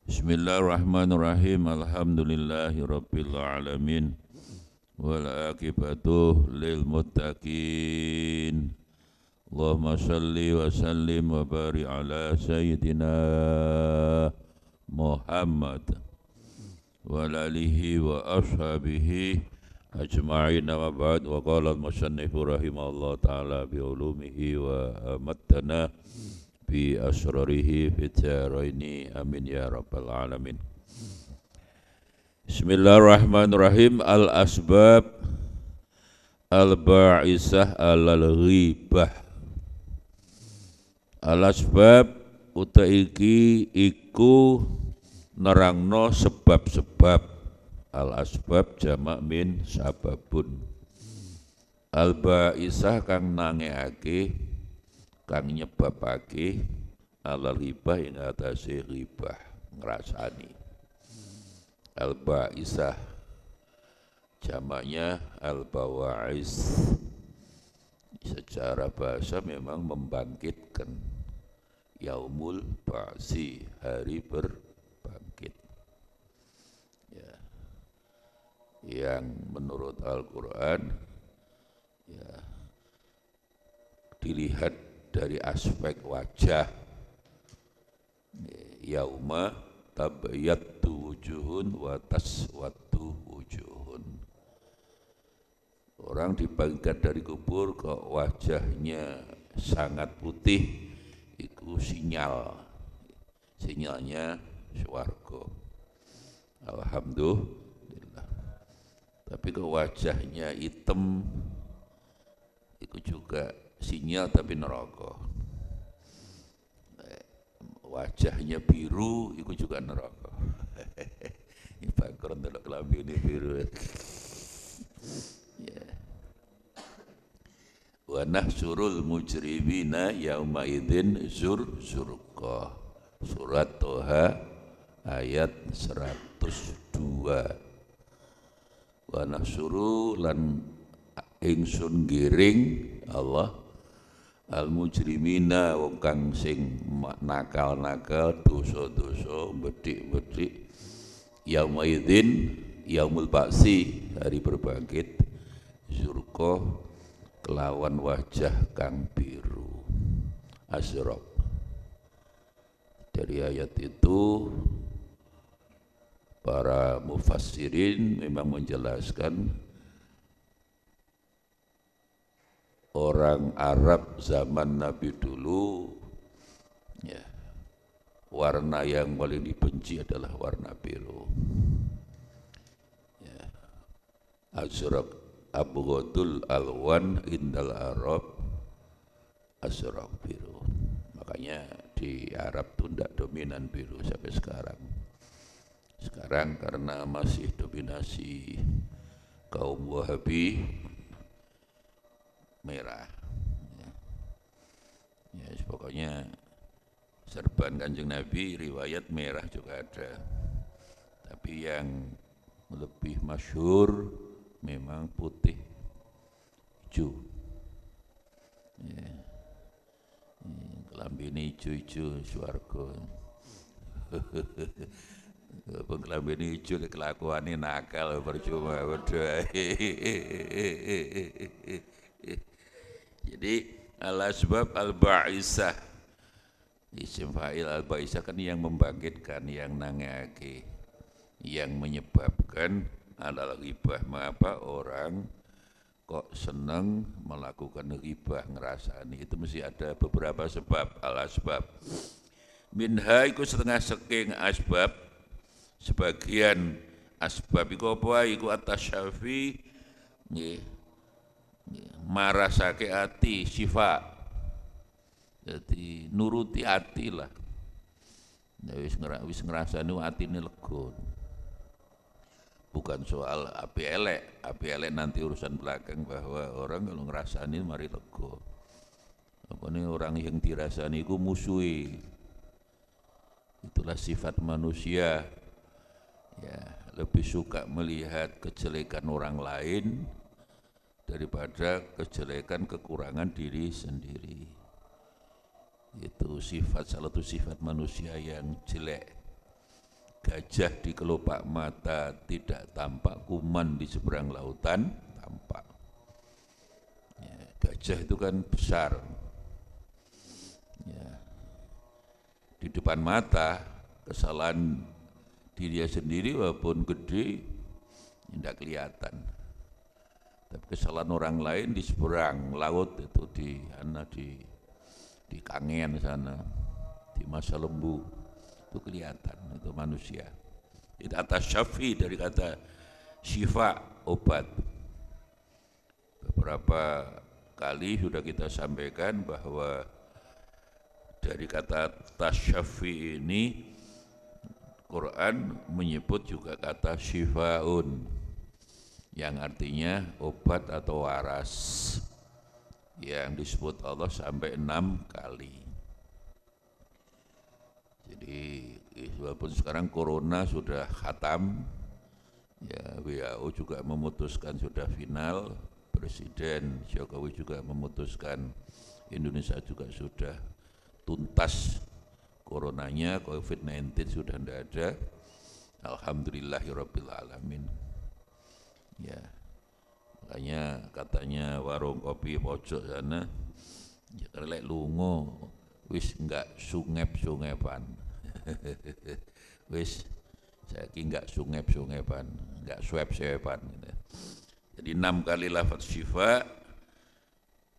Bismillahirrahmanirrahim. Alhamdulillahi rabbil alamin. Wal akibatu lil muttaqin. Allahumma salli wa sallim wa barik ala sayyidina Muhammad wa alihi wa ashabihi ajma'in wa ba'd. Wa qala al-musannifu rahimahullah ta'ala bi ulumihi wa amattana bi asrarihi fi dharaini amin ya rabbal alamin. Bismillahirrahmanirrahim. Al asbab al ba'isah alal ghibah. Al asbab utaiki iku nerangno sebab-sebab. Al asbab jamak min sababun. Al ba'isah kang nangeake, kang nyebabake alal ghibah ing atase ghibah ngrasani. Al ba'isah jamaknya al bawa'is. Secara bahasa memang membangkitkan. Yaumul ba'si, hari berbangkit. Ya. Yang menurut Al-Qur'an ya dilihat dari aspek wajah. Yauma tabayyatu wujuhun wa taswaddu wujuhun. Orang dibangkitkan dari kubur kok wajahnya sangat putih, itu sinyalnya swarga. Alhamdulillah. Tapi kok wajahnya hitam, itu juga sinyal tapi neraka. Wajahnya biru, itu juga neraka. Ini bakar ndelok kelambi ini biru. Ya. Wa nahsyurul mujrimina yauma idzin zurqa. Surat Toha ayat 102. Wa nahsyuru lan ingsun giring Allah al mujrimina wong kang sing nakal-nakal, dosa-dosa, bedik-bedik yauma idzin yaumul ba'si, hari berbangkit, zurqa kelawan wajah kang biru, azraq. Dari ayat itu para mufassirin memang menjelaskan orang Arab zaman Nabi dulu ya, warna yang paling dibenci adalah warna biru. Ya. Azraq abghadul alwan indal Arab, azraq biru. Makanya di Arab itu tidak dominan biru sampai sekarang. Sekarang karena masih dominasi kaum Wahabi, merah. Ya, pokoknya serban Kanjeng Nabi riwayat merah juga ada. Tapi yang lebih masyhur memang putih hijau. Ya. Kelambine hijau-hijau swarga. Kelambine hijau kelakuane nakal percuma padha. Jadi al-asbab al-ba'isah, isim fa'il al-ba'isah kan yang membangkitkan, yang nangeake, yang menyebabkan adalah ghibah. Mengapa orang kok senang melakukan ghibah, ngerasani, itu mesti ada beberapa sebab. Al-asbab minha iku setengah saking asbab, sebagian asbab iku apa? Iku at-tasyafi nggih, marasake ati, syifa. Jadi nuruti ati lah. Wis ngrasani atine lega. Bukan soal api elek nanti urusan belakang, bahwa orang kalau ngrasani mari lega. Apa nih orang yang dirasani itu musuhi. Itulah sifat manusia. Ya, lebih suka melihat kejelekan orang lain daripada kejelekan kekurangan diri sendiri. Itu sifat, salah satu sifat manusia yang jelek. gajah di kelopak mata tidak tampak, kuman di seberang lautan tampak. Ya, gajah itu kan besar. Ya. Di depan mata kesalahan diri sendiri walaupun gede tidak kelihatan. Tapi kesalahan orang lain di seberang laut itu di Kangean sana, di Masa Lembu itu kelihatan, itu manusia. Itu atas syafi dari kata syifa, obat. Beberapa kali sudah kita sampaikan bahwa dari kata tasyafi ini Quran menyebut juga kata syifaun yang artinya obat atau waras, yang disebut Allah sampai 6 kali. Jadi walaupun sekarang corona sudah khatam, ya WHO juga memutuskan sudah final, Presiden Jokowi juga memutuskan Indonesia juga sudah tuntas coronanya, COVID-19 sudah tidak ada. Alhamdulillahirabbil alamin. Ya, makanya katanya warung kopi pojok sana, ya lek lungo wis enggak sungep-sungepan. Wis saiki enggak sungep-sungepan, enggak swep-swepan gitu. Jadi 6 kali lafaz syifa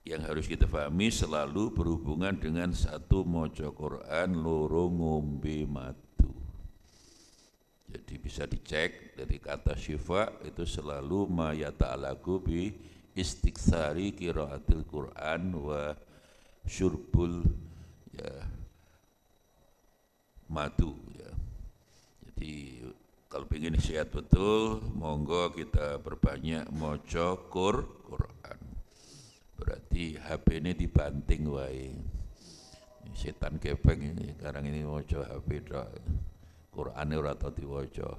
yang harus kita pahami selalu berhubungan dengan satu maca Quran, loro ngombe madu. Jadi bisa dicek dari kata syifa itu selalu ma yata'alaku bi istiksari qiraatil Quran wa syurbul ya madu ya. Jadi kalau ingin sehat betul, monggo kita perbanyak maca Quran. Berarti HP ini dibanting wae. Setan kepeng ini sekarang ini maca HP tok. Qur'ane ora tau diwaca.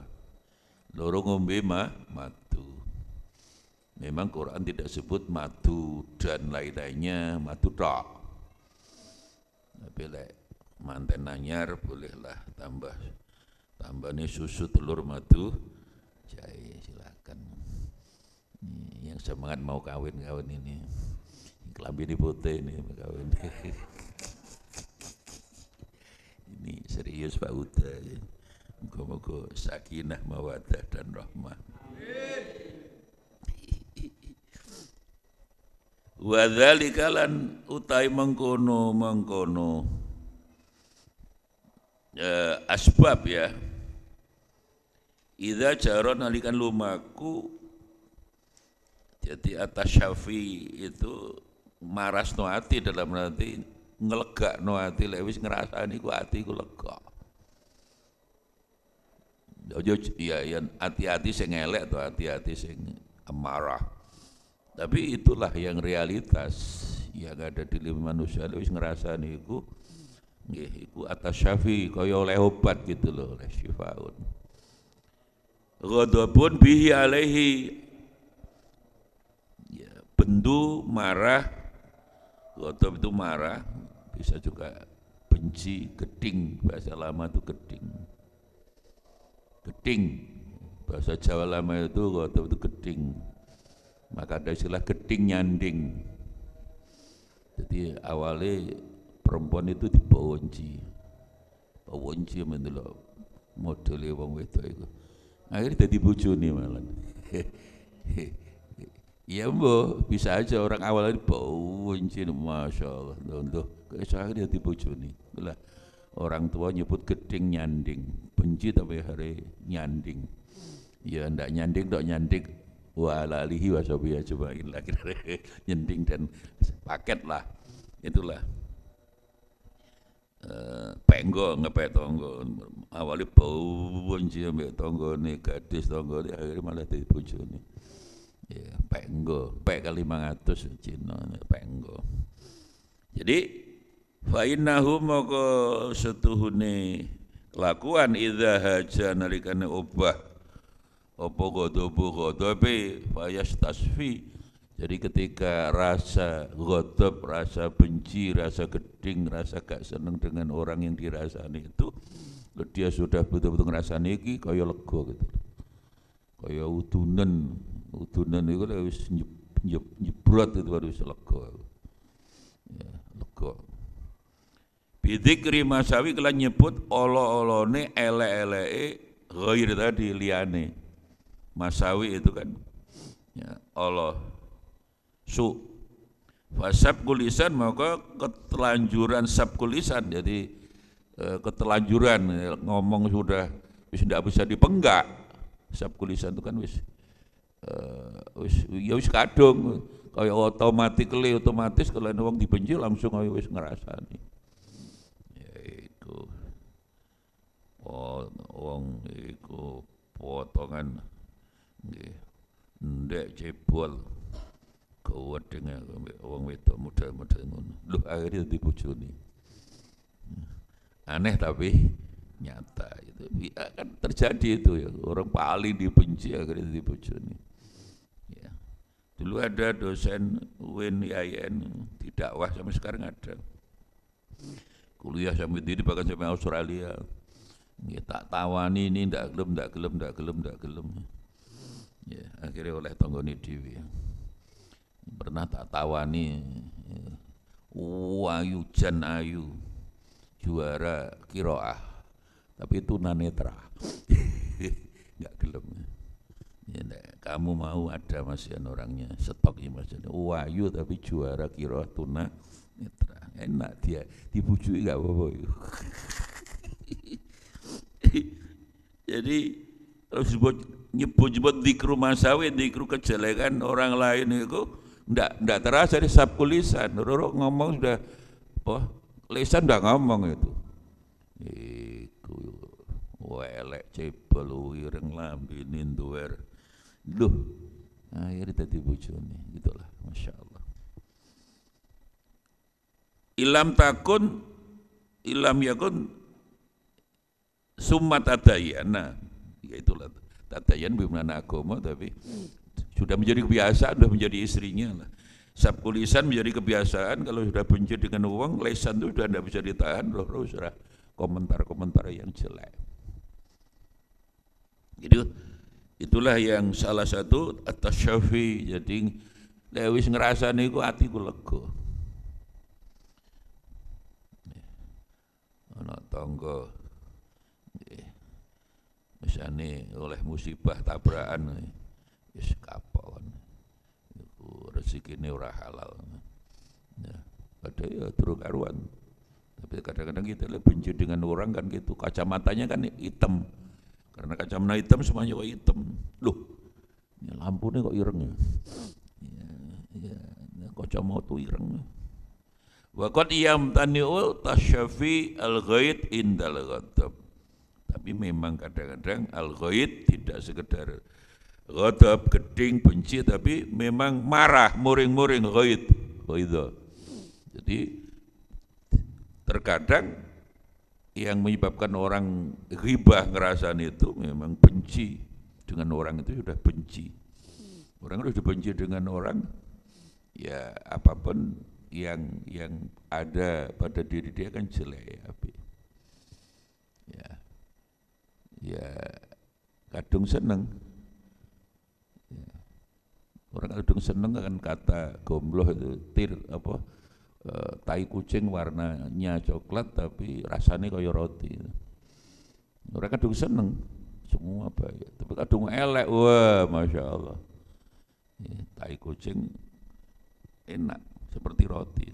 Loro ngombe madu. Memang Quran tidak sebut madu dan lain-lainnya, madu tok. Tapi lek manten anyar bolehlah tambahnya susu, telur, madu, jahe, silakan. Ini yang semangat mau kawin ini. Kelambi ini putih ini mau kawin. Ini serius Pak Uda ya. Moga-moga sakinah, mawaddah dan rahmah. Wa dzalika lan utai mengkono asbab ya. Idza jara nalikan lumaku, jadi atas syafi itu marasno ati, dalam arti ngelegakno ati, lek wis ngrasani ku ati ku lega. Ojo ya hati-hati sing elek atau hati-hati sing amarah. Tapi itulah yang realitas yang ada di manusia, wis ngrasani iku nggih iku atas syafi kaya oleh obat gitu loh, oleh syifaun. Ghadabun bihi alaihi, ya bendu marah. Ghadab itu marah, bisa juga benci, geding, bahasa lama itu geding. Geding, bahasa Jawa lama itu ghadab itu geding. Maka ada istilah geding nyanding. Jadi awalnya perempuan itu dibawonci. Bawonci mendelok modele wong wedok iku. Akhirnya dadi bojone malah. Ya mbok, bisa aja orang awalnya bawonci, masyaallah. Ndoh, akhirnya dadi bojone. Lah orang tua nyebut geding nyanding, benci tapi hari nyanding. Ya ndak nyanding dok nyanding wa alihi washabihi ajmain lagi nyanding dan paket lah. Itulah penggo ngepek tonggo awalnya bau benci ambek tonggone gadis tonggone akhirnya malah dadi bojone. Ya penggo, pek kali 500 Cina penggo. Jadi fa innahu maka setuhune kelakuan idza haja nalikane obah apa ghadabe fayastasfi. Jadi ketika rasa ghadab, rasa benci, rasa geding, rasa gak seneng dengan orang yang dirasani itu Dia sudah betul-betul ngrasani iki kaya lega gitu. Kaya udunan itu wis nyebrot itu baru wis lega. Ya, lega. Bidzikri masawi kelan nyebut olo-olone elek-eleke ghair tadi liyane. Masawi itu kan ya Allah su fasabqul lisan, maka ketelanjuran sabqul lisan, jadi ketelanjuran ngomong sudah wis tidak bisa dipenggak. Sabqul lisan itu kan wis wis kadung kaya otomatis kalau wong dibenci langsung kaya wis ngrasani. Yaiku wong iku potongan nggih ndek cebol kewedenge wong wedok muda-muda ngono. Lho akhirnya dadi bojone. Aneh tapi nyata itu. Ya, kan terjadi itu ya. Orang paling dibenci akhirnya dadi bojone. Ya. Dulu ada dosen UIN IAIN didakwah sampai sekarang ada. Kuliah sampai diri bahkan sampai Australia. Ya, tak tawani ini ndak gelem. Ya, akhirnya oleh tanggane dhewe. Pernah tak tawani Wayu Jan Ayu juara kiroah tapi tunanetra. Enggak gelem. Ya, kamu mau ada masian orangnya stoknya masian Wayu tapi juara kiroah tunanetra. Enak dia dibujuki enggak apa-apa. Jadi terus nyebut dzikru masawi, dzikru kejelekan orang lain itu ndak terasa di sabqul lisan. Roro ngomong sudah lisan udah ngomong itu. Iku elek cebol ireng lambi ninduwer. Duh, akhirnya dadi bojone gitulah, masyaallah. Ilam yakun summa tadayana, ya itulah tadayan bukan agama tapi sudah menjadi kebiasaan, sudah menjadi istrinya lah. Sabqul lisan menjadi kebiasaan, kalau sudah benci dengan uang, lisan itu sudah tidak bisa ditahan, roh sudah komentar-komentar yang jelek. Jadi itulah yang salah satu at-tasyafi, jadi lewis ngerasani ku atiku lega. Ana tangga misalnya oleh musibah tabrakan wis kapok iku rezekine ora halal. Ya, padahal ya terus karuan. Tapi kadang-kadang kita benci dengan orang kan gitu, kacamatanya kan hitam. Karena kacamata hitam semuanya kok hitam. Loh, ini lampunya kok ireng ya. Ya kacamata ireng. Wa qad yamtani'u tasyafi al-ghaid indal ghadab. Tapi memang kadang-kadang al-ghaid tidak sekedar ghadab, geding, benci, tapi memang marah, muring-muring ghaid. Jadi terkadang yang menyebabkan orang ghibah ngerasain itu memang benci dengan orang itu sudah benci. Orang sudah benci dengan orang, ya apapun yang ada pada diri dia kan jelek ya kadung seneng ya. Orang kadung seneng kan kata gombloh itu tai kucing warnanya coklat tapi rasanya kayak roti. Orang kadung seneng semua baik, tapi kadung elek, wah masya Allah ya, tai kucing enak seperti roti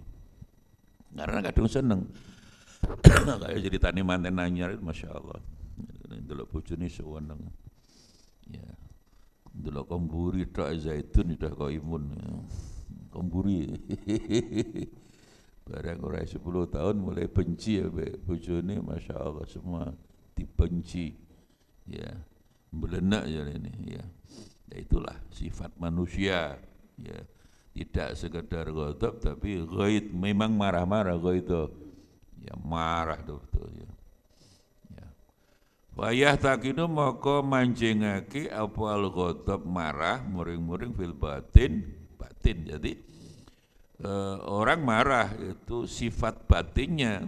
karena kadung seneng. Kayak jadi tani manten anyar, masya Allah. Delok bojone seneng ya, delok komburi tok zaitun udah kok imun ya. Komburi barang ora 10 tahun mulai benci ya bojone, masya Allah semua dibenci ya, belenak ya ini ya. Ya itulah sifat manusia ya, tidak sekedar ghadab tapi ghaid, memang marah-marah ghaid ya, marah betul ya. Wayah takidu maka mancingake apa al-ghadab marah muring-muring fil batin. Jadi orang marah itu sifat batinnya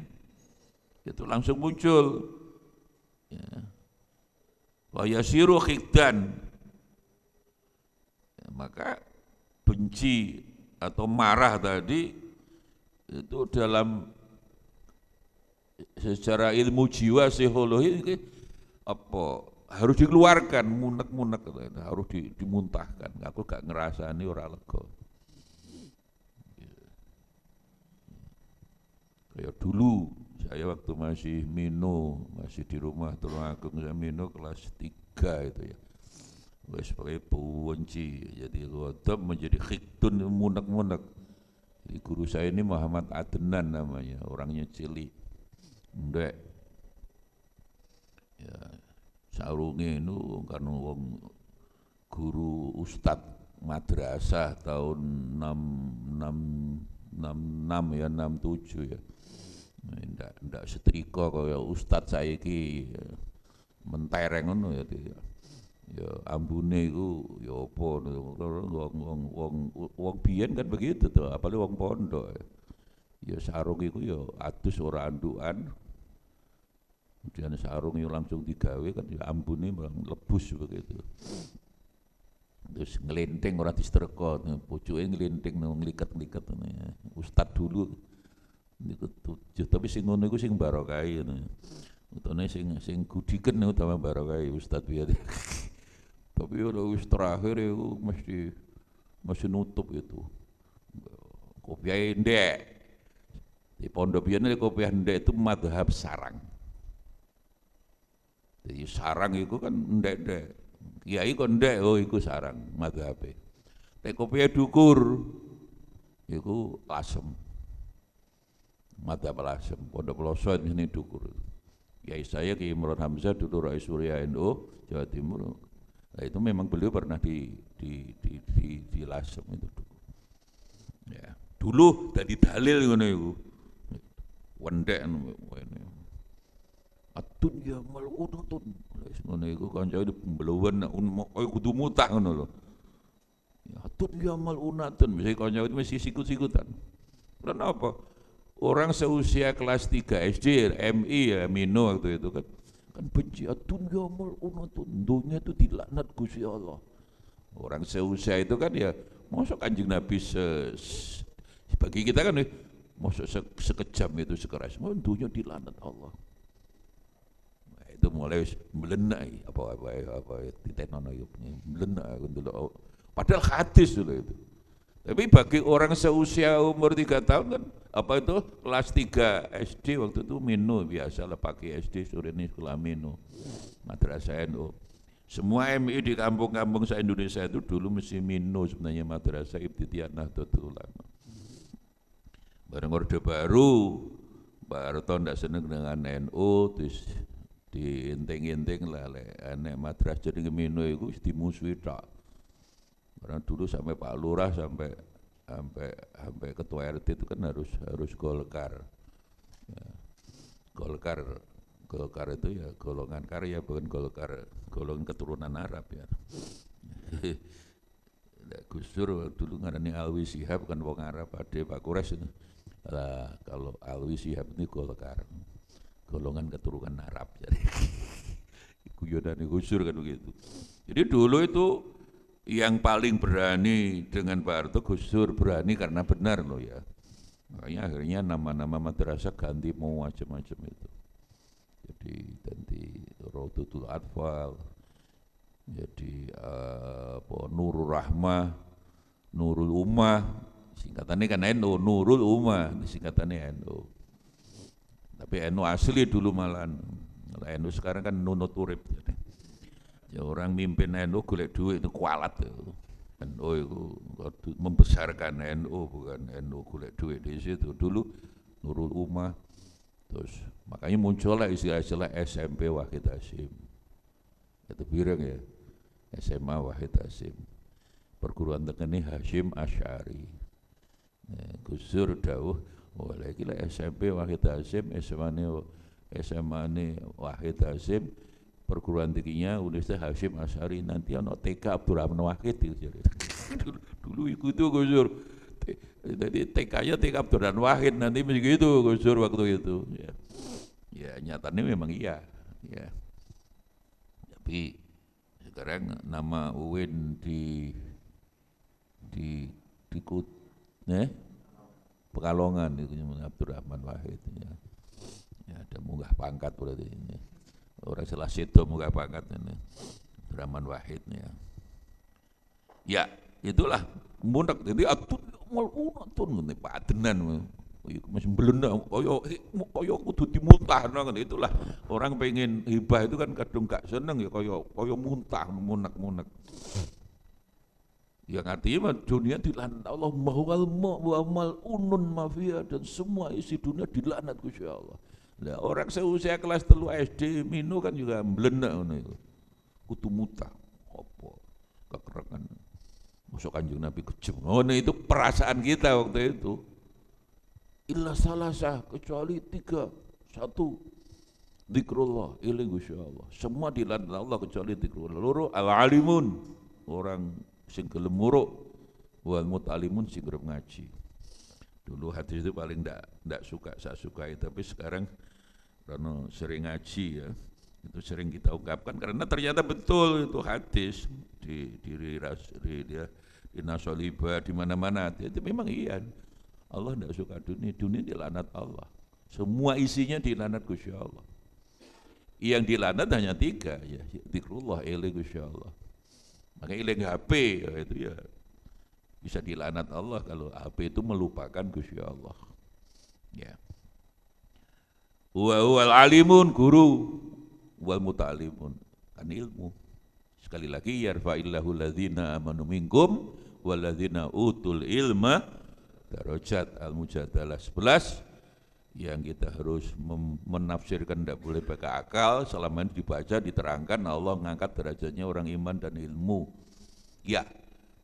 itu langsung muncul. Ya. Wa yasiru khiddan. Ya, maka benci atau marah tadi itu dalam secara ilmu jiwa psikologi apa harus dikeluarkan, munek-munek harus dimuntahkan. Aku gak ngerasani ora lega. Kayak dulu saya waktu masih mino, masih di rumah Tulungagung, saya mino kelas 3 itu ya. Wes pakai punci, jadi ghadab menjadi khidun, munek-munek. Jadi guru saya ini Muhammad Adnan namanya, orangnya cilik. Ndek. Ya, sarunge itu kan wong guru ustad madrasah tahun 66 ya 67 ya. Ndak setrika kaya ustad saiki ya. Mentereng ngono ya. Ya ambune iku ya apa wong biyen kan begitu tuh, apalagi wong pondok. Ya sarung iku ya adus ora andukan. Kemudian sarung itu langsung digawe kan ya ambune lebus begitu. Terus ngelinting ora disetreka, pucuke nglinting ngliket-ngliket ya. Ustad dulu niku tapi sing ngono iku sing barokahi ngono. Utane sing gudiken utama barokahi ustad biyen. Tapi udah wis terakhir itu mesti nutup itu. Kopiah ndek. Di pondok biyen kopiah ndek itu madhab sarang. Jadi sarang itu kan ndek-ndek. Kiai kok ndek, oh iku sarang madhabe. Nek kopiah dukur iku lasem. Madhab lasem. Pondok Pelosok ini dukur. Kiai saya Kiai Imron Hamzah dulu Rais Surya NU Jawa Timur. Nah, itu memang beliau pernah di lasem itu. Ya, dulu dari dalil ngono iku. Wendek ngene. Atun ya mal'unatun. Wis ngono iku kanca mblewen kudu mutah ngono lho. Ya atun ya mal'unatun, mesti kanca itu mesti sikut-sikutan. Kenapa? Orang seusia kelas 3 SD, MI ya, Mino waktu itu kan benci dunya mal'unatun, dunia itu dilaknat Gusti Allah. Orang seusia itu kan ya masuk Kanjeng Nabi bagi kita kan masuk sekejam itu sekeras, dunia dilaknat Allah. Nah, itu mulai melenak apa ditenono itu melenak dulu. Padahal hadis dulu itu. Tapi bagi orang seusia umur 3 tahun kan apa itu kelas 3 SD waktu itu Mino biasalah pakai SD Sureni Sekolah Mino Madrasah NU. Semua MI di kampung-kampung se-Indonesia itu dulu mesti Mino sebenarnya Madrasah Ibtidaiyah Nahdlatul Ulama. Bareng Orde Baru, Pak Harto ndak seneng dengan NU terus diinting-inting lah nek madrasah jenenge Mino iku dimusuhi tok. Karena dulu sampai Pak Lurah sampai ketua RT itu kan harus Golkar. Ya. Golkar itu ya golongan karya, bukan golongan keturunan Arab ya. Gus Dur dulu ngarani Alwi Shihab kan wong Arab, ade Pak Kures itu. Lah kalau Alwi Shihab ini Golkar, golongan keturunan Arab jadi. Guyonane Gus Dur kan begitu. Jadi dulu itu yang paling berani dengan Pak Harto Gus Dur, berani karena benar loh ya. Makanya akhirnya nama-nama madrasah ganti mau macam-macam itu. Jadi ganti Rotutul Atfal, jadi Nurul Rahmah, Nurul Ummah, singkatannya kan NU, Nurul Ummah, singkatannya NU. Tapi NU asli dulu malahan. NU sekarang kan Nunut Urip. Ya orang mimpin NU golek duit itu kualat itu. NU itu membesarkan NU bukan NU golek duit di situ. Dulu Nurul Ummah, terus makanya muncullah istilah-istilah SMP Wahid Hasyim. Itu bireng ya, SMA Wahid Hasyim. Perguruan tinggi Hasyim Asy'ari. Gus Dur dawuh, oh lagi lah SMP Wahid Hasyim, SMA ini Wahid Hasyim. Perguruan tingginya Universitas Hasyim Asy'ari, nanti ono TK Abdurrahman Wahid itu. Dulu ikut itu Gus Dur. Jadi TK-nya TK Abdurrahman Wahid nanti begitu Gus Dur waktu itu. Ya nyatanya memang iya. Ya. sekarang nama UIN di Pekalongan itu Abdurrahman Wahid ya. Ya, ada munggah pangkat berarti ini. Orang salah situ munggah pangkat ini. Abdurrahman Wahid ya. Ya, itulah mundak jadi atun mal unatun ngene padenan. Masih belenda koyo kudu dimuntahno ngene itulah. Orang pengen hibah itu kan kadung gak seneng ya koyo muntah munek-munek. Yang artinya dunia dilaknat Allah wal unun mafia dan semua isi dunia dilaknat Gusti Allah. Lah orang seusia kelas 3 SD minu kan juga mblenek ngono iku. Kudu mutah. Apa kekerengan. Masuk Kanjeng Nabi kejem. Ngono itu perasaan kita waktu itu. Illa salasah kecuali 3. 1 zikrullah ilah Gusti Allah. Semua dilaknat Allah kecuali zikrullah. Loro al-alimun orang sing gelem muruk wal mutalimun sing gelem ngaji. Dulu hadis itu paling ndak suka, saya sukai, tapi sekarang karena sering ngaji ya, itu sering kita ungkapkan karena ternyata betul itu hadis di Nasolibah di mana-mana itu memang iya. Allah ndak suka dunia dilaknat Allah. Semua isinya dilaknat Gusti Allah. Yang dilaknat hanya 3 ya, zikrullah ilah Gusti Allah. Maka ilang HP ya, itu ya bisa dilaknat Allah kalau HP itu melupakan Gusti Allah. Ya. Wal alimun guru wal muta'alimun kan ilmu. Sekali lagi yarfa'illahu alladzina amanu minkum walladzina utul ilma darajat Al-Mujadalah 11 yang kita harus menafsirkan tidak boleh pakai akal, selama ini dibaca diterangkan Allah mengangkat derajatnya orang iman dan ilmu. Ya,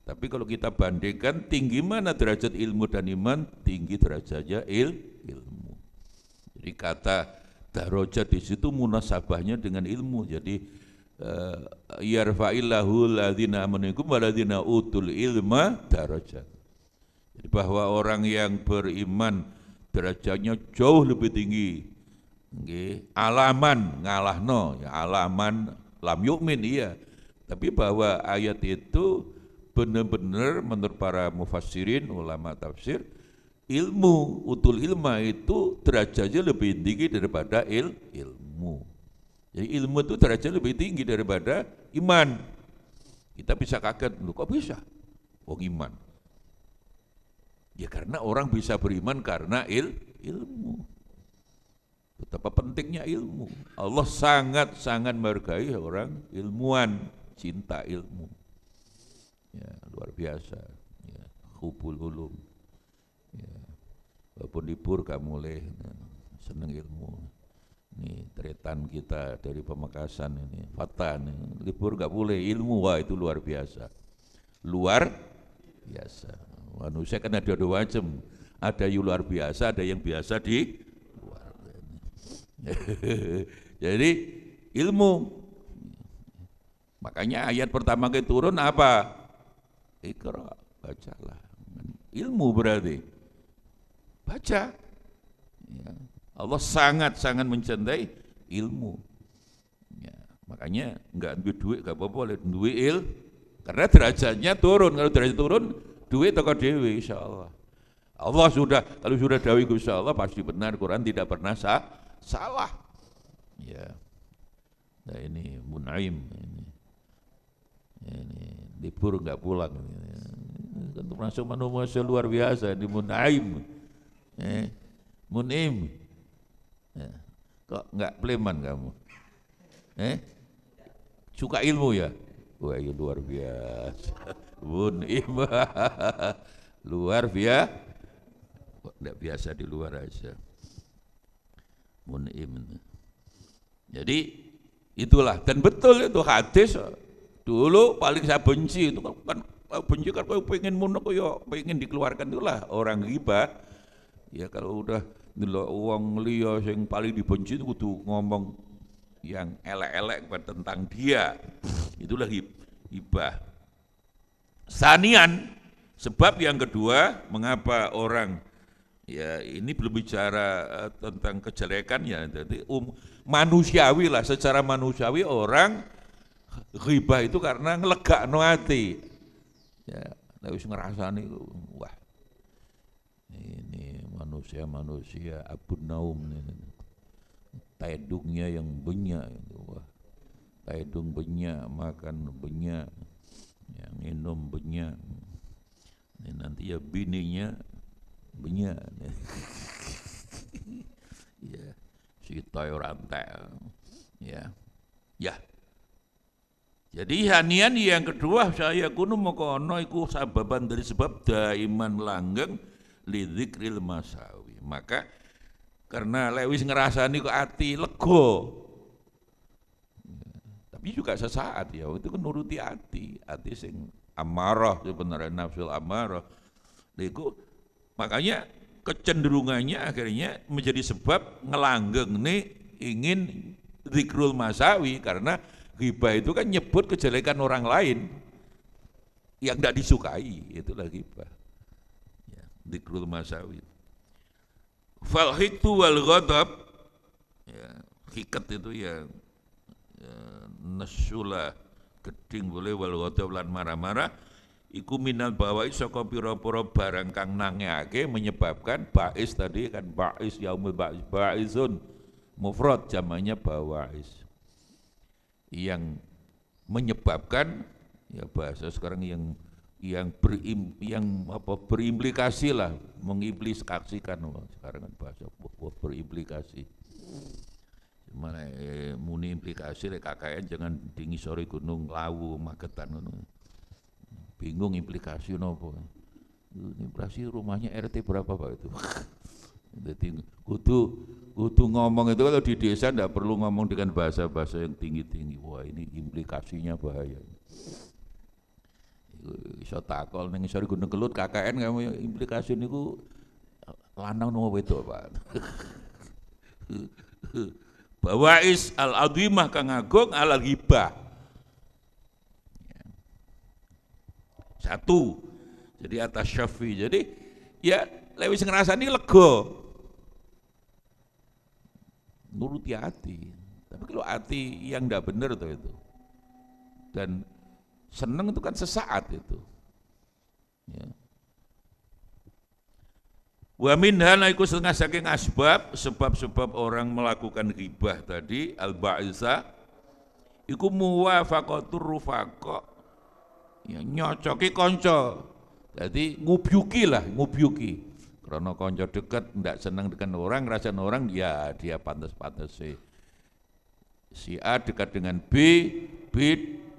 tapi kalau kita bandingkan tinggi mana derajat ilmu dan iman, tinggi derajatnya ilmu. Jadi kata darajat di situ munasabahnya dengan ilmu. Jadi yarfa'illahu alladzina amanu minkum walladzina utul ilma darajat. Jadi bahwa orang yang beriman derajatnya jauh lebih tinggi. Alaman ngalahno ya, alaman lam yu'min iya. Tapi bahwa ayat itu benar-benar menurut para mufassirin ulama tafsir ilmu utul ilma itu derajatnya lebih tinggi daripada ilmu. Jadi ilmu itu derajatnya lebih tinggi daripada iman. Kita bisa kaget, loh kok bisa? Oh iman. Ya karena orang bisa beriman karena ilmu. Betapa pentingnya ilmu. Allah sangat-sangat menghargai orang ilmuwan, cinta ilmu. Ya, luar biasa. Ya, hubul ulum. Ya, walaupun libur kamu mulai seneng ilmu. Ini tretan kita dari Pamekasan ini, Fatan. Libur gak boleh ilmu, wah itu luar biasa. Luar biasa. Manusia kan ada 2 macam, ada yang luar biasa, ada yang biasa di luar. Jadi ilmu, makanya ayat pertama ke turun apa? Iqra, bacalah. Ilmu berarti baca. Ya. Allah sangat-sangat mencintai ilmu. Ya. Makanya enggak duit enggak apa-apa, duit karena derajatnya turun. Kalau derajat turun duit toko dewi insyaallah. Allah sudah, kalau sudah dawuh Gusti Allah pasti benar, Quran tidak pernah salah. Ya. Nah ini Mun'aim ini libur enggak pulang. Kan termasuk manusia luar biasa di Mun'aim. Mun'im. Ya. Kok enggak pleman kamu? Suka ilmu ya? Wah, ya luar biasa. Mun'im. Luar biasa. Enggak biasa di luar aja. Mun'im. Jadi itulah, dan betul itu hadis dulu paling saya benci itu kan benci kan pengen munek ya pengen dikeluarkan itulah orang ghibah. Ya kalau udah ndelok wong liya sing paling dibenci itu kudu ngomong yang elek-elek tentang dia. Itulah ghibah. Sanian, sebab yang kedua, mengapa orang ya ini belum bicara tentang kejelekan ya, jadi manusiawi lah, secara manusiawi orang Ghibah itu karena ngelegakno ati. Ya, nek wis ngrasani wah. Ini manusia abun naum ini. Taedungnya yang banyak itu. Wah. Taedung banyak, makan banyak, yang minum banyak. Ini nanti ya bininya banyak. Ya, si toy rantai. Ya. Ya. Jadi hanian yang kedua saya kuno mokono iku sababan dari sebab daiman langgeng lidzikril masawi. Maka karena lewis ngerasani kok ati lego. Tapi juga sesaat ya, itu kan nuruti ati sing amarah sebenarnya nafsul amarah. Iku makanya kecenderungannya akhirnya menjadi sebab ngelanggeng nih ingin zikrul masawi karena ghibah itu kan nyebut kejelekan orang lain yang tidak disukai, itulah ghibah. Ya, dzikrul masawi. Fal hiktu wal ghadab, ya, hikat itu ya nasula geding boleh wal ghadab lan marah-marah iku minal bawai saka pira-pira barang kang nangeake menyebabkan ba'is tadi kan ba'is yaumul ba'is ba'izun mufrad jamannya bawais yang menyebabkan ya bahasa sekarang yang berimplikasi lah mengimplikasikan sekarang kan bahasa berimplikasi mana muni implikasi lek KKN jangan tinggi sore gunung Lawu Magetan ngono bingung implikasi nopo implikasi rumahnya RT berapa Pak itu jadi kudu ngomong itu kalau di desa enggak perlu ngomong dengan bahasa-bahasa yang tinggi-tinggi. Wah ini implikasinya bahaya. Iso takol ning isor Gunung Kelut KKN kamu implikasi niku lanang nopo wedok Pak. Bawais al-adhimah kang agung alal ghibah. Satu. Jadi atas syafi. Jadi ya lewis ngrasani lega. Nuruti hati, tapi kalau hati yang enggak benar tuh itu, dan seneng itu kan sesaat itu. Ya. Wa minha iku setengah saking sebab orang melakukan ghibah tadi al-ba'isa iku muwafaqatur rufaqa ya nyocoki kanca. Jadi ngubyuki. Karena konco dekat, tidak senang dengan orang, ngerasain orang, ya dia pantas-pantas si A dekat dengan B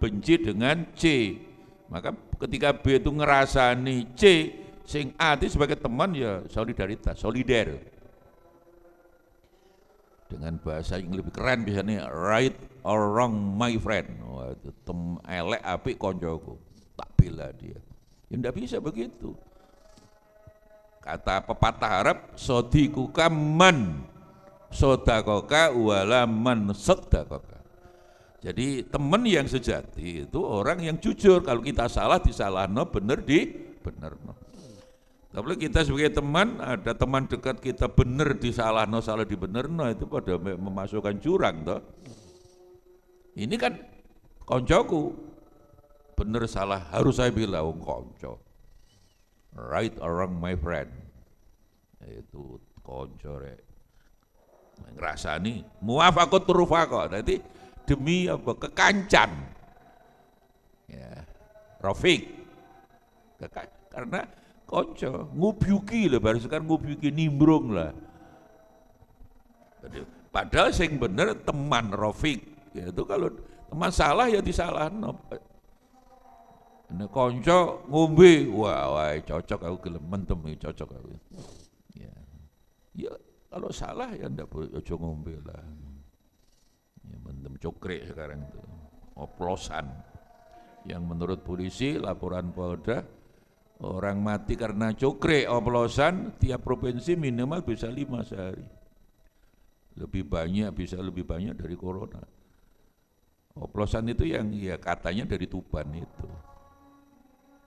benci dengan C. Maka ketika B itu ngerasani C, sing A itu sebagai teman ya solidaritas, solider. Dengan bahasa yang lebih keren biasanya right or wrong my friend. Wah, itu elek apik koncoku, tak bela dia. Ya tidak bisa begitu. Kata pepatah Arab, sodikuka man sodakoka wala man sodakoka. Jadi teman yang sejati itu orang yang jujur. Kalau kita salah disalahno, bener benerno. Tapi kita sebagai teman, ada teman dekat kita bener disalahno, salah dibenerno, itu pada memasukkan jurang toh. Ini kan koncoku, bener salah harus saya bilang konco. Right or wrong my friend, itu konco rek ngrasani muwafaqat rufaqa. Nanti demi apa kekancan ya Rafiq karena konco ngubyuki lah baru sekarang ngubyuki nimbrung lah. Padahal sing bener teman Rafiq ya, itu kalau teman salah ya disalahno. Nek konco ngombe, wah cocok aku gelem mentem cocok aku. Ya kalau salah ya ndak boleh ojo ngombe lah. Ya mentem cokrik sekarang itu. Oplosan. Yang menurut polisi laporan Polda orang mati karena cokrik oplosan tiap provinsi minimal bisa 5 sehari. Bisa lebih banyak dari corona. Oplosan itu yang ya katanya dari Tuban itu.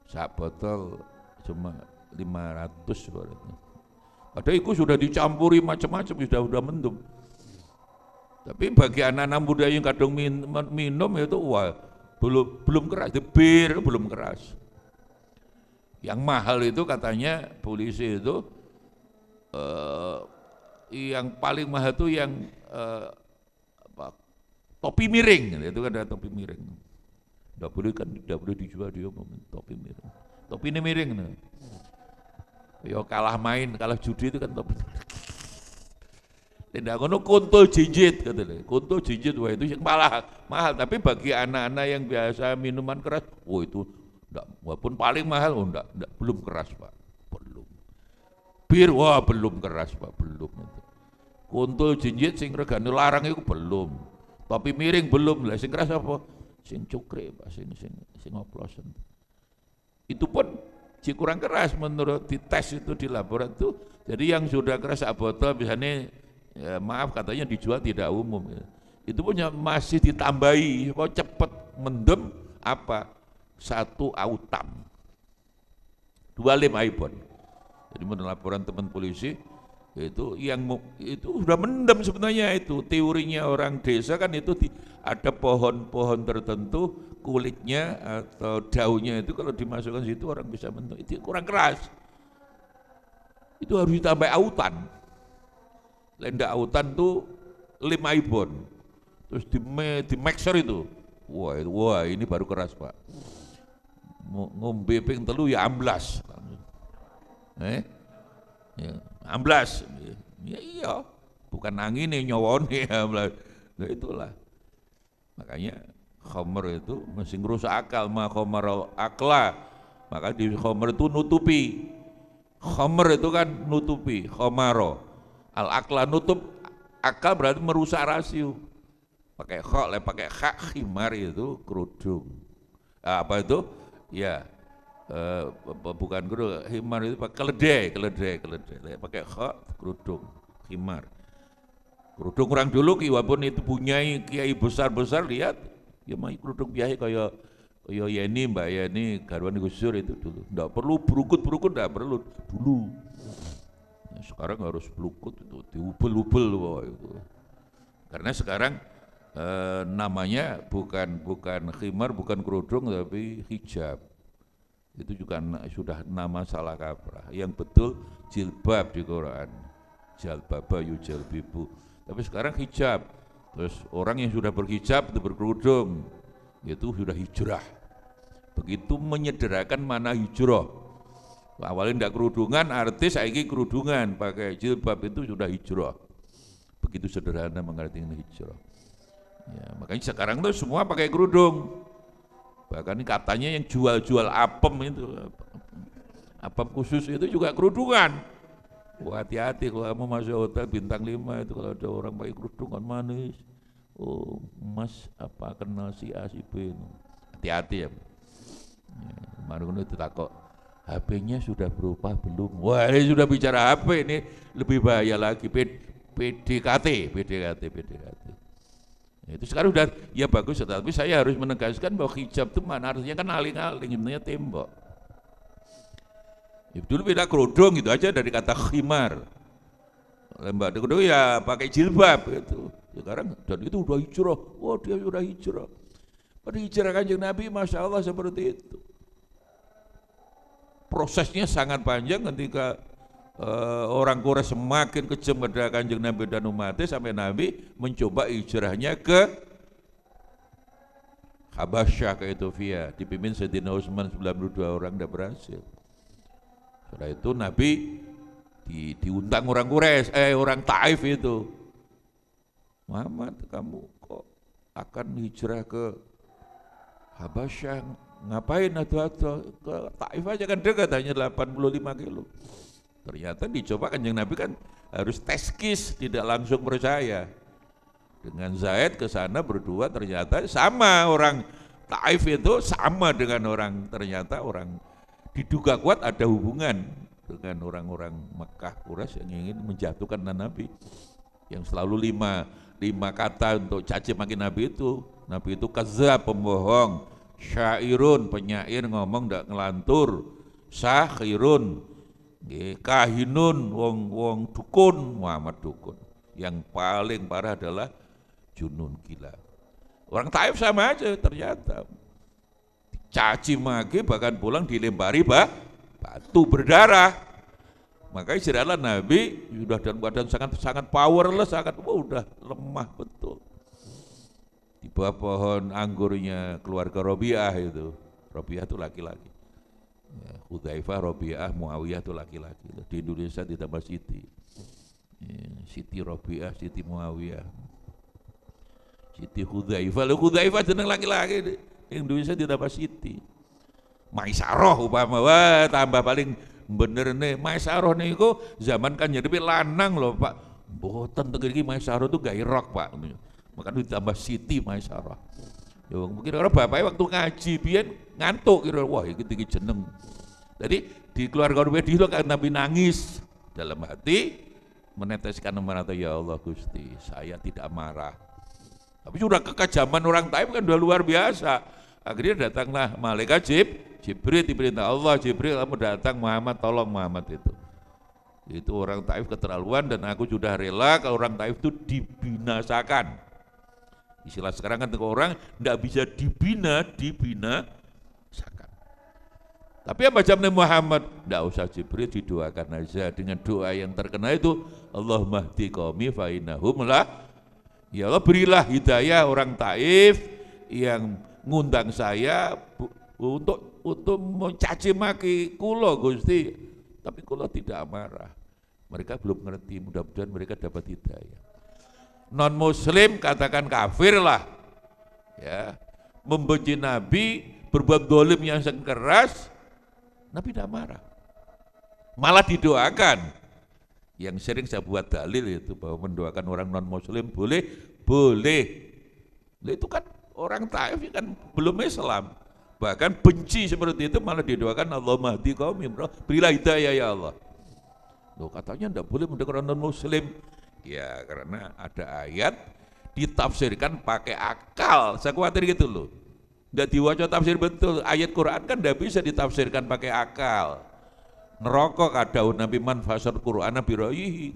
Sak botol cuma 500 berarti. Padahal itu sudah dicampuri macam-macam, sudah mendem. Tapi bagi anak-anak muda yang kadang minum itu wah belum keras, bir belum keras. Yang mahal itu katanya polisi itu yang paling mahal itu yang topi miring, itu kan ada topi miring. Tidak boleh dijual dia topi miring. Topi ini miring nih. Yo kalah main, kalah judi itu kan topi. Tidak kono kuntul jinjit katanya. Kuntul jinjit wah itu yang mahal, tapi bagi anak-anak yang biasa minuman keras, oh itu enggak, walaupun paling mahal, oh enggak, belum keras Pak, belum. Bir wah belum keras Pak, belum itu. Kuntul jinjit sing regane larang itu belum. Topi miring belum lah, sing keras apa? Sing cukre Pak, sing oplosan. Itu pun kurang keras menurut dites itu di laboratorium. Jadi yang sudah keras botol misalnya ya, maaf katanya dijual tidak umum ya. Itu punya masih ditambahi kok cepet mendem apa 1 autam 2 lem iPhone. Jadi menurut laporan teman polisi itu yang itu sudah mendem sebenarnya. Itu teorinya orang desa kan itu ada pohon-pohon tertentu kulitnya atau daunnya itu kalau dimasukkan situ orang bisa mendem, itu kurang keras, itu harus ditambah autan. Lenda autan tuh 5 ibon, terus di mixer itu, wah ini baru keras Pak. Ngombe ping telu ya amblas, ya, amblas, ya iya, bukan angin nih nyawone amblas, nah itulah. Makanya khamr itu mesti ngerusak akal, khamar akla, maka di khamr itu nutupi, khamr itu kan nutupi, khamaro. Al-akla nutup akal berarti merusak rasio. Pakai kha, pakai kha, khimar itu kerudung. Apa itu? Ya, bukan kerudung, khimar itu pakai keledai. Pakai kha, kerudung, khimar. Kerudung orang dulu walaupun itu punya kiai besar-besar, lihat ya mah kerudung biasa kayak Yeni, Mbak Yeni, garwan Gus Dur itu dulu. Enggak perlu berukut-berukut, enggak perlu dulu. Sekarang harus pelukut itu diubel-ubel itu. Karena sekarang namanya bukan khimar, bukan kerudung tapi hijab. Itu juga sudah nama salah kaprah. Yang betul jilbab di Quran. Jalbaba yujalbibu. Tapi sekarang hijab. Terus orang yang sudah berhijab itu berkerudung, itu sudah hijrah. Begitu menyederakan mana hijrah. Awalnya tidak kerudungan, artis saiki kerudungan, pakai jilbab itu sudah hijrah. Begitu sederhana mengerti hijrah. Ya, makanya sekarang tuh semua pakai kerudung. Bahkan katanya yang jual-jual apem itu, apem khusus itu juga kerudungan. Wah, hati-hati kalau kamu masuk hotel bintang 5 itu kalau ada orang pakai kerudung kan manis. Oh, Mas apa kenal si A si B? Hati-hati ya. Kemarin itu takut. HP-nya sudah berubah belum? Wah, ini sudah bicara HP, ini lebih bahaya lagi. PDKT. Itu sekarang udah ya bagus, tapi saya harus menegaskan bahwa hijab itu mana artinya kan aling-aling, sebenarnya tembok. Ya, dulu beda kerudung gitu aja dari kata khimar. Lembak kerudung ya pakai jilbab itu. Sekarang dan itu udah hijrah. Wah, dia sudah hijrah. Pada hijrah Kanjeng Nabi, Masya Allah seperti itu. Prosesnya sangat panjang ketika orang Quraisy semakin kejam kepada Kanjeng Nabi dan umatnya sampai Nabi mencoba hijrahnya ke Habasyah, ke Ethiopia, dipimpin Sayyidina Utsman 92 orang tidak berhasil. Setelah itu Nabi diundang orang Quraisy, orang Taif itu, Muhammad kamu kok akan hijrah ke Habasyah? Ngapain atau ke Taif aja kan dekat, hanya 85 kilo. Ternyata dicoba Kanjeng Nabi kan harus teskis, tidak langsung percaya. Dengan Zaid ke sana berdua ternyata sama, orang Taif itu sama dengan orang, ternyata orang diduga kuat ada hubungan dengan orang-orang Mekah Quraisy yang ingin menjatuhkan Nabi, yang selalu lima kata untuk caci maki Nabi itu. Nabi itu kadzdzab, pembohong, syairun, penyair ngomong ndak ngelantur, sahirun, kahinun, wong dukun, Muhammad dukun. Yang paling parah adalah junun, gila. Orang Taif sama aja ternyata. caci maki, bahkan pulang dilempari batu berdarah. Maka istirahatlah Nabi sudah dalam keadaan sangat powerless, udah lemah betul. Di bawah pohon anggurnya keluarga Robiah itu. Robiah itu laki-laki. Ya, Hudzaifah, Robiah, Muawiyah itu laki-laki. Di Indonesia ditambah Siti. Ya, Siti Robiah, Siti Muawiyah. Siti Hudzaifah, Hudzaifah jeneng laki-laki. Di Indonesia ditambah Siti. Maisaroh upama, wah tambah paling bener nih. Maisaroh nih kok zaman kan jadi lanang loh Pak. Boten tegir Maisaroh itu gak irok Pak. Makanya ditambah Siti Maisaroh. Ya mungkin orang bapaknya waktu ngaji biyen ngantuk kira wah iki tinggi jeneng. Jadi di keluarga Nabi itu kan Nabi nangis dalam hati meneteskan amarah, ya Allah Gusti, saya tidak marah. Tapi sudah kekejaman orang Taif kan udah luar biasa. Akhirnya datanglah malaikat Jibril, diperintah Allah, Jibril kamu datang Muhammad, tolong Muhammad itu. Itu orang Taif keterlaluan dan aku sudah rela kalau orang Taif itu dibinasakan. Istilah sekarang kan orang tidak bisa dibinasakan. Tapi apa jawabnya Muhammad? Tidak usah Jibril, didoakan aja dengan doa yang terkenal itu, Allahumma hdi qaumi fa innahum la. Ya Allah berilah hidayah orang Taif yang ngundang saya untuk mencaci maki kulo Gusti, tapi kulo tidak marah. Mereka belum ngerti, mudah-mudahan mereka dapat hidayah. Non muslim katakan kafir lah, ya, membenci Nabi, berbuat dolim yang sangat keras, Nabi tidak marah, malah didoakan. Yang sering saya buat dalil itu bahwa mendoakan orang non muslim boleh. Itu kan orang Taif kan belum Islam, bahkan benci seperti itu malah didoakan Allahumma hdi qaumi, berilah hidayah ya Allah. Loh katanya tidak boleh mendoakan non muslim. Ya karena ada ayat ditafsirkan pakai akal, saya khawatir gitu loh. Tidak diwaca tafsir betul, ayat Quran kan tidak bisa ditafsirkan pakai akal. Neraka kadaun Nabi man fasar Quran Nabi royihi.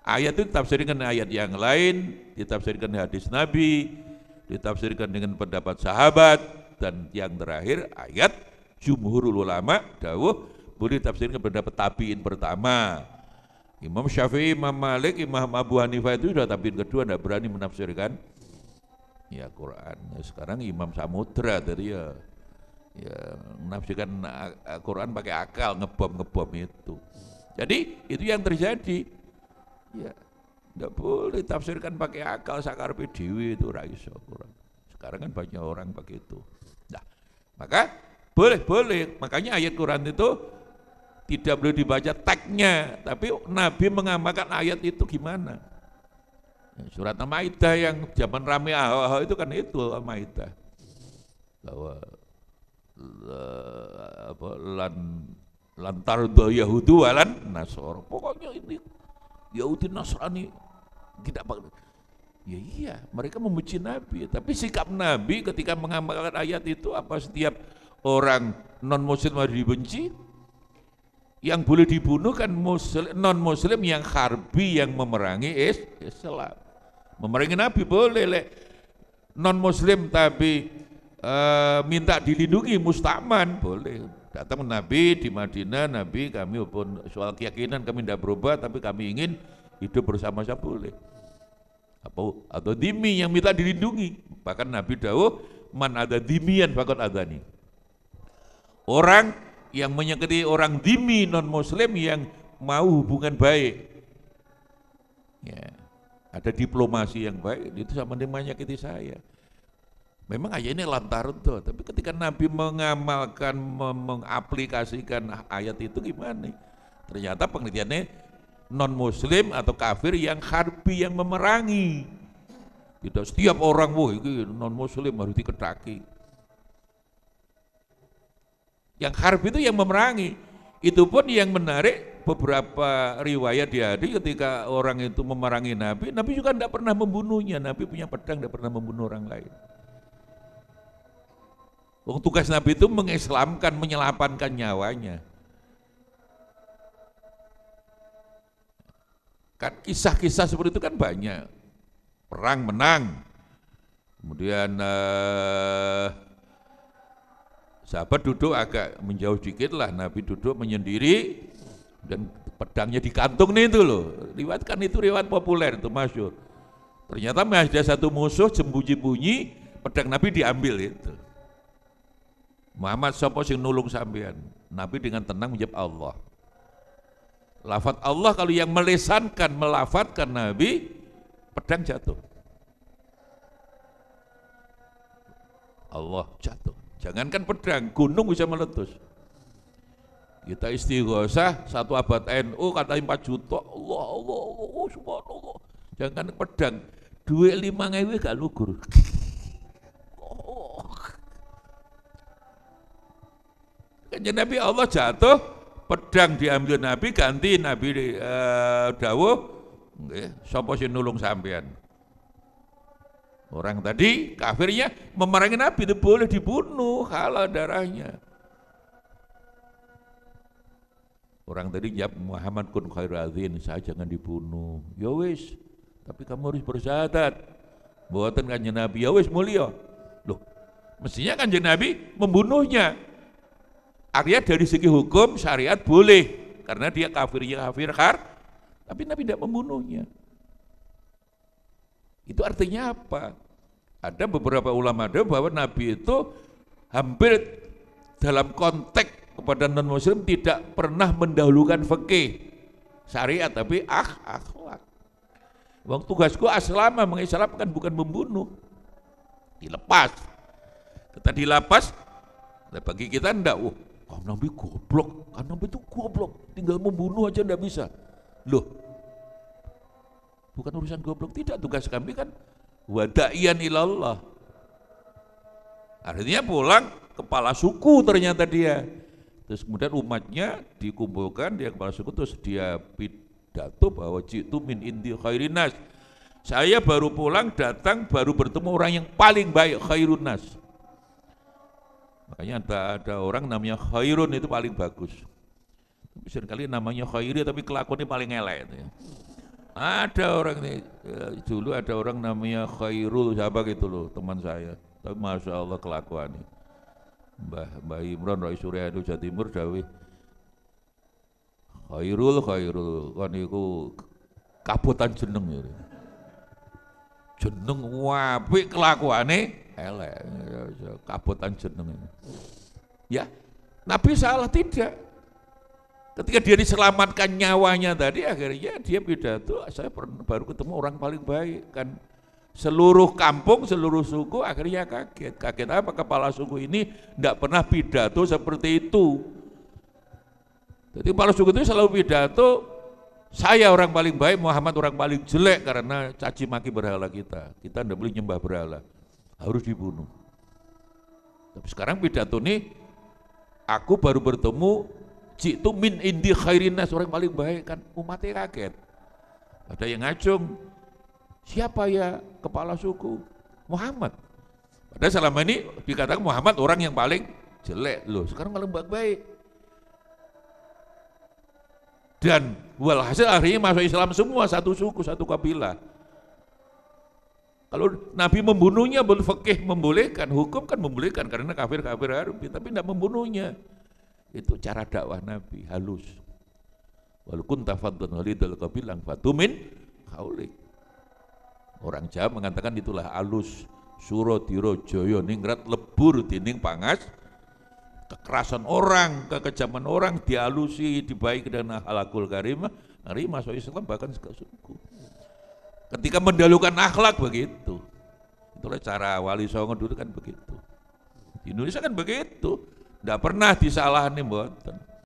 Ayat itu ditafsirkan ayat yang lain, ditafsirkan hadis Nabi, ditafsirkan dengan pendapat sahabat, dan yang terakhir ayat jumhurul ulama dawuh boleh ditafsirkan pendapat tabiin pertama. Imam Syafi'i, Imam Malik, Imam Abu Hanifah itu sudah tabiin kedua, tidak berani menafsirkan ya Quran. Ya, sekarang Imam Samudra tadi ya menafsirkan Quran pakai akal, ngebom itu. Jadi itu yang terjadi. Ya, tidak boleh tafsirkan pakai akal sakarpe dewi itu raiso Quran. Sekarang kan banyak orang pakai itu. Nah, maka boleh. Makanya ayat Quran itu tidak boleh dibaca teksnya, tapi Nabi mengamalkan ayat itu gimana? Surat Al-Maidah yang zaman rame itu kan itu Al-Maidah. Bahwa lantar do Yahudu walan Nasor. Pokoknya ini Yahudi Nasrani tidak pakai. Ya iya, mereka membenci Nabi, tapi sikap Nabi ketika mengamalkan ayat itu apa setiap orang non muslim harus dibenci? Yang boleh dibunuh kan non muslim yang harbi, yang memerangi Islam. Memerangi Nabi boleh, non muslim tapi minta dilindungi mustaman boleh. Datang Nabi di Madinah, Nabi kami pun soal keyakinan kami tidak berubah, tapi kami ingin hidup bersama-sama boleh. Atau dimi yang minta dilindungi. Bahkan Nabi dawuh, man ada dimian fakot adani. Orang yang menyakiti orang dimi non muslim yang mau hubungan baik. Ya, ada diplomasi yang baik, itu sama dengan menyakiti saya. Memang ayat ini lantaran tuh, tapi ketika Nabi mengamalkan, mengaplikasikan ayat itu gimana? Ternyata penelitiannya non muslim atau kafir yang harbi, yang memerangi. Tidak setiap orang, wah ini non muslim harus diketaki. Yang harbi itu yang memerangi. Itu pun yang menarik, beberapa riwayat di hadis ketika orang itu memerangi Nabi, Nabi juga tidak pernah membunuhnya. Nabi punya pedang, tidak pernah membunuh orang lain. Tugas Nabi itu mengislamkan, menyelamatkan nyawanya. Kan kisah-kisah seperti itu kan banyak. Perang menang, kemudian Sahabat duduk agak menjauh dikit lah, Nabi duduk menyendiri dan pedangnya dikantung nih itu loh. Riwayatkan itu riwayat populer itu masyhur. Ternyata masih ada satu musuh sembunyi-bunyi, pedang Nabi diambil itu. Muhammad sapa sing nulung sampean? Nabi dengan tenang menjawab Allah. Lafaz Allah kalau yang melesankan, melafatkan Nabi, pedang jatuh. Allah jatuh. Jangankan pedang, gunung bisa meletus. Kita istighosah 1 abad NU katanya 4 juta. Allah, Allah, Allah, subhanallah. Jangan pedang, duit 5.000 gak lugur. Kanjeng Nabi Allah jatuh, pedang diambil Nabi, ganti Nabi dawuh, sapa sing nulung sampean? Orang tadi kafirnya memerangi Nabi itu boleh dibunuh, halal darahnya. Orang tadi jawab Muhammad kun khairu adzin, saya jangan dibunuh. Ya wis, tapi kamu harus bersyahadat. Buatan kanjeng Nabi, ya wis mulia. Loh, mestinya kanjeng Nabi membunuhnya. Artinya dari segi hukum syariat boleh, karena dia kafirnya kafir tapi Nabi tidak membunuhnya. Itu artinya apa? Ada beberapa ulama ada bahwa Nabi itu hampir dalam konteks kepada non-muslim tidak pernah mendahulukan fikih syariat, tapi akhlak. Wong tugasku aslama, mengislamkan bukan membunuh. Dilepas. Kita dilepas, bagi kita enggak, kan Nabi goblok, kan Nabi itu goblok, tinggal membunuh aja enggak bisa. Loh, bukan urusan goblok, tidak, tugas kami kan wada'iyan ilallah. Artinya pulang kepala suku ternyata dia. Terus kemudian umatnya dikumpulkan, dia kepala suku, terus dia pidato bahwa jitu min indi khairin nas. Saya baru pulang, datang baru bertemu orang yang paling baik, khairun nas. Makanya ada orang namanya khairun itu paling bagus. Tapi seringkali namanya khairi tapi kelakuannya paling elek itu ya. Ada orang ini, dulu ada orang namanya Khairul, siapa gitu loh, teman saya. Tapi Masya Allah kelakuannya. Mbah Imran Rais Surya itu Jawa Timur dawuh Khairul kan iku kabutan jeneng ya. Jeneng apik kelakuane elek. Kabutan jeneng. Ya, Nabi salah tidak. Ketika dia diselamatkan nyawanya tadi, akhirnya dia pidato, saya baru ketemu orang paling baik. Kan seluruh kampung, seluruh suku akhirnya kaget. Kaget apa? Kepala suku ini tidak pernah pidato seperti itu. Jadi kepala suku itu selalu pidato, saya orang paling baik, Muhammad orang paling jelek karena caci maki berhala kita. Kita tidak boleh nyembah berhala, harus dibunuh. Tapi sekarang pidato ini, aku baru bertemu jitu min indi khairin nas, orang paling baik, kan umatnya kaget. Ada yang ngacung, siapa ya kepala suku? Muhammad. Padahal selama ini dikatakan Muhammad orang yang paling jelek, loh sekarang paling baik. Dan walhasil akhirnya masuk Islam semua, satu suku, satu kabilah. Kalau Nabi membunuhnya, fikih membolehkan, hukum kan membolehkan karena kafir-kafir Arabi, tapi tidak membunuhnya. Itu cara dakwah Nabi, halus. Walaupun tafadun walidul qabilang fatumin khaulik. Orang Jawa mengatakan itulah halus. Suro diro joyo ningrat lebur dining pangas. Kekerasan orang, kekejaman orang dihalusi, dibaik dengan halakul karimah. Hari masuk Islam bahkan suku. Ketika mendahulukan akhlak begitu. Itulah cara Wali Songo dulu kan begitu. Di Indonesia kan begitu. Tidak pernah disalahin, buat